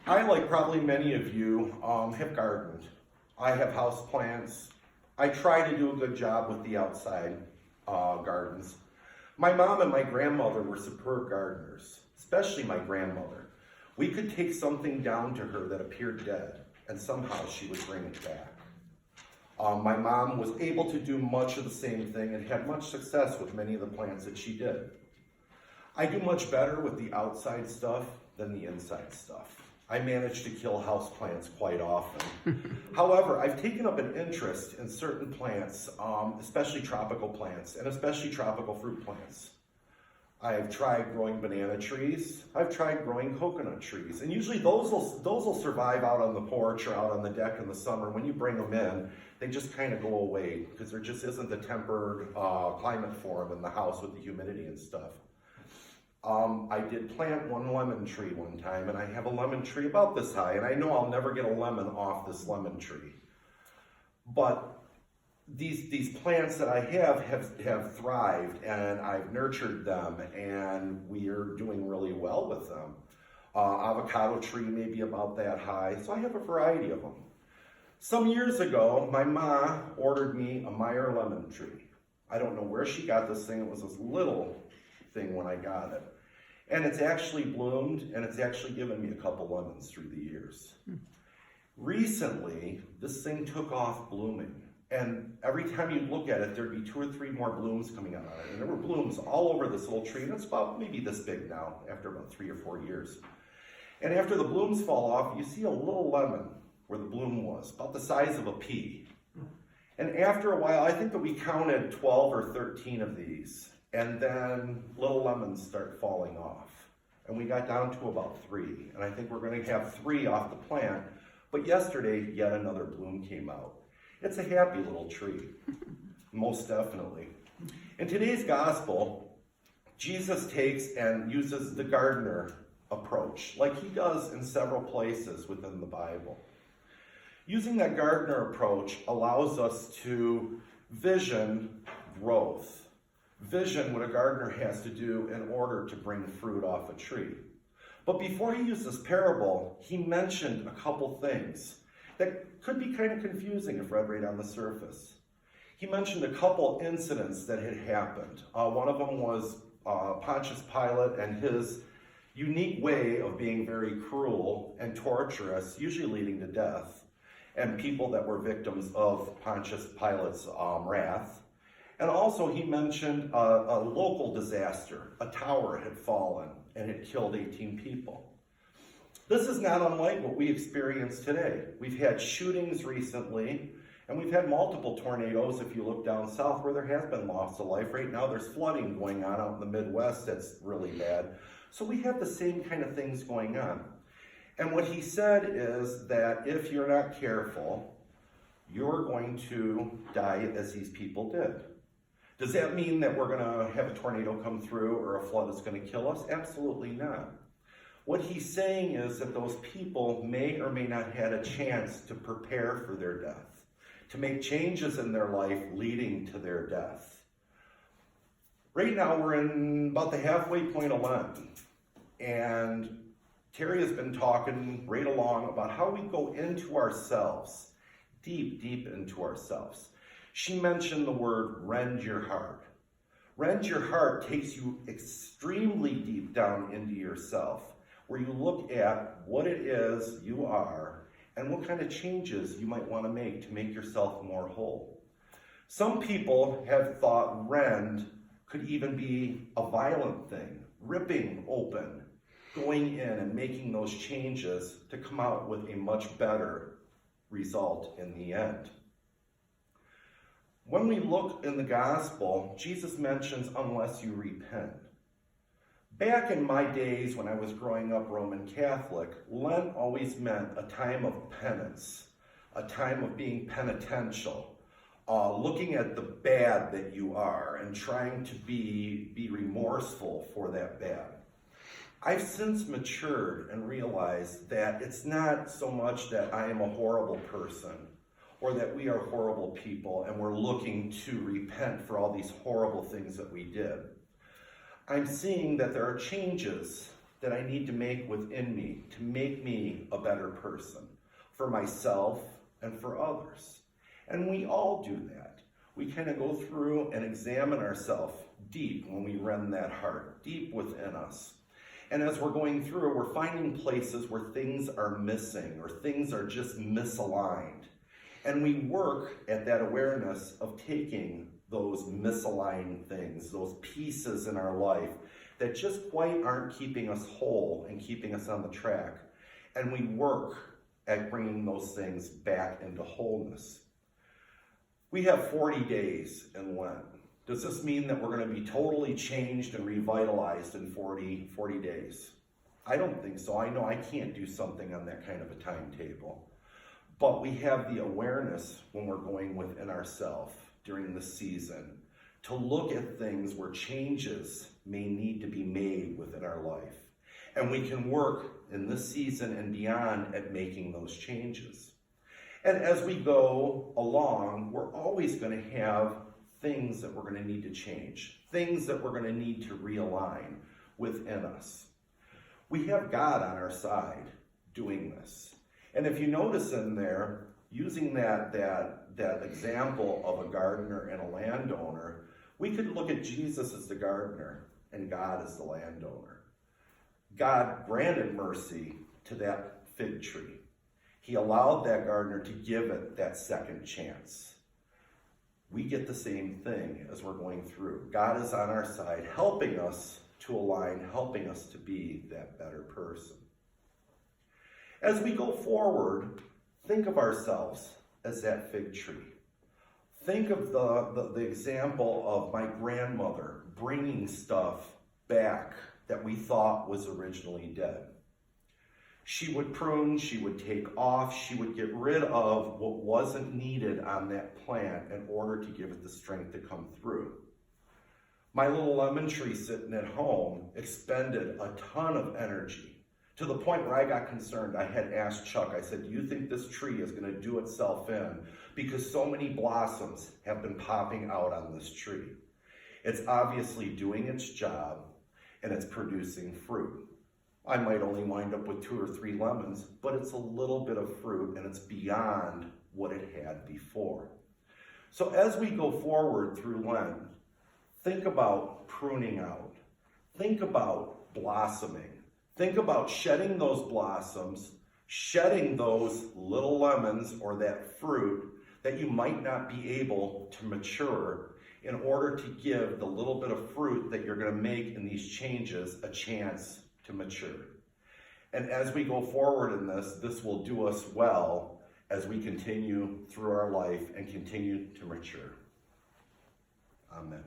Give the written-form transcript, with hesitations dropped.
I, like probably many of you, have gardened. I have house plants. I try to do a good job with the outside gardens. My mom and my grandmother were superb gardeners, especially my grandmother. We could take something down to her that appeared dead, and somehow she would bring it back. My mom was able to do much of the same thing and had much success with many of the plants that she did. I do much better with the outside stuff than the inside stuff. I manage to kill houseplants quite often. However, I've taken up an interest in certain plants, especially tropical plants, and especially tropical fruit plants. I've tried growing banana trees. I've tried growing coconut trees. And usually those will survive out on the porch or out on the deck in the summer. When you bring them in, they just kind of go away because there just isn't the tempered climate for them in the house with the humidity and stuff. I did plant one lemon tree one time, and I have a lemon tree about this high, and I know I'll never get a lemon off this lemon tree. But these plants that I have thrived, and I've nurtured them, and we are doing really well with them. Avocado tree may be about that high, so I have a variety of them. Some years ago, my ma ordered me a Meyer lemon tree. I don't know where she got this thing. It was this little thing when I got it. And it's actually bloomed, and it's actually given me a couple lemons through the years. Recently, this thing took off blooming. And every time you look at it, there'd be 2 or 3 more blooms coming out of it. And there were blooms all over this little tree, and it's about maybe this big now, after about 3 or 4 years. And after the blooms fall off, you see a little lemon where the bloom was, about the size of a pea. And after a while, I think that we counted 12 or 13 of these. And then little lemons start falling off. And we got down to about 3. And I think we're going to have 3 off the plant. But yesterday, yet another bloom came out. It's a happy little tree, most definitely. In today's gospel, Jesus takes and uses the gardener approach, like he does in several places within the Bible. Using that gardener approach allows us to vision growth. Vision what a gardener has to do in order to bring fruit off a tree. But before he used this parable, he mentioned a couple things that could be kind of confusing if read right on the surface. He mentioned a couple incidents that had happened. One of them was Pontius Pilate and his unique way of being very cruel and torturous, usually leading to death, and people that were victims of Pontius Pilate's wrath. And also he mentioned a local disaster. A tower had fallen and it killed 18 people. This is not unlike what we experience today. We've had shootings recently, and we've had multiple tornadoes if you look down south where there has been loss of life. Right now there's flooding going on out in the Midwest that's really bad. So we have the same kind of things going on. And what he said is that if you're not careful, you're going to die as these people did. Does that mean that we're going to have a tornado come through or a flood is going to kill us? Absolutely not. What he's saying is that those people may or may not had a chance to prepare for their death, to make changes in their life leading to their death. Right now we're in about the halfway point of Lent, and Terry has been talking right along about how we go into ourselves, deep into ourselves. She mentioned the word rend your heart. Rend your heart takes you extremely deep down into yourself, where you look at what it is you are and what kind of changes you might want to make yourself more whole. Some people have thought rend could even be a violent thing, ripping open, going in and making those changes to come out with a much better result in the end. When we look in the gospel, Jesus mentions unless you repent. Back in my days when I was growing up Roman Catholic, Lent always meant a time of penance, a time of being penitential, looking at the bad that you are and trying to be remorseful for that bad. I've since matured and realized that it's not so much that I am a horrible person or that we are horrible people and we're looking to repent for all these horrible things that we did. I'm seeing that there are changes that I need to make within me to make me a better person for myself and for others. And we all do that. We kind of go through and examine ourselves deep when we rend that heart, deep within us. And as we're going through, we're finding places where things are missing or things are just misaligned. And we work at that awareness of taking those misaligned things, those pieces in our life that just quite aren't keeping us whole and keeping us on the track. And we work at bringing those things back into wholeness. We have 40 days in Lent. Does this mean that we're going to be totally changed and revitalized in 40 days? I don't think so. I know I can't do something on that kind of a timetable. But we have the awareness when we're going within ourselves during the season to look at things where changes may need to be made within our life. And we can work in this season and beyond at making those changes. And as we go along, we're always going to have things that we're going to need to change, things that we're going to need to realign within us. We have God on our side doing this. And if you notice in there, using that example of a gardener and a landowner, we could look at Jesus as the gardener and God as the landowner. God granted mercy to that fig tree. He allowed that gardener to give it that second chance. We get the same thing as we're going through. God is on our side, helping us to align, helping us to be that better person. As we go forward, think of ourselves as that fig tree. Think of the example of my grandmother bringing stuff back that we thought was originally dead. She would prune, she would take off, she would get rid of what wasn't needed on that plant in order to give it the strength to come through. My little lemon tree sitting at home expended a ton of energy to the point where I got concerned. I had asked Chuck, I said, do you think this tree is going to do itself in? Because so many blossoms have been popping out on this tree. It's obviously doing its job and it's producing fruit. I might only wind up with 2 or 3 lemons, but it's a little bit of fruit and it's beyond what it had before. So as we go forward through Lent, think about pruning out. Think about blossoming. Think about shedding those blossoms, shedding those little lemons or that fruit that you might not be able to mature in order to give the little bit of fruit that you're going to make in these changes a chance to mature. And as we go forward in this will do us well as we continue through our life and continue to mature. Amen.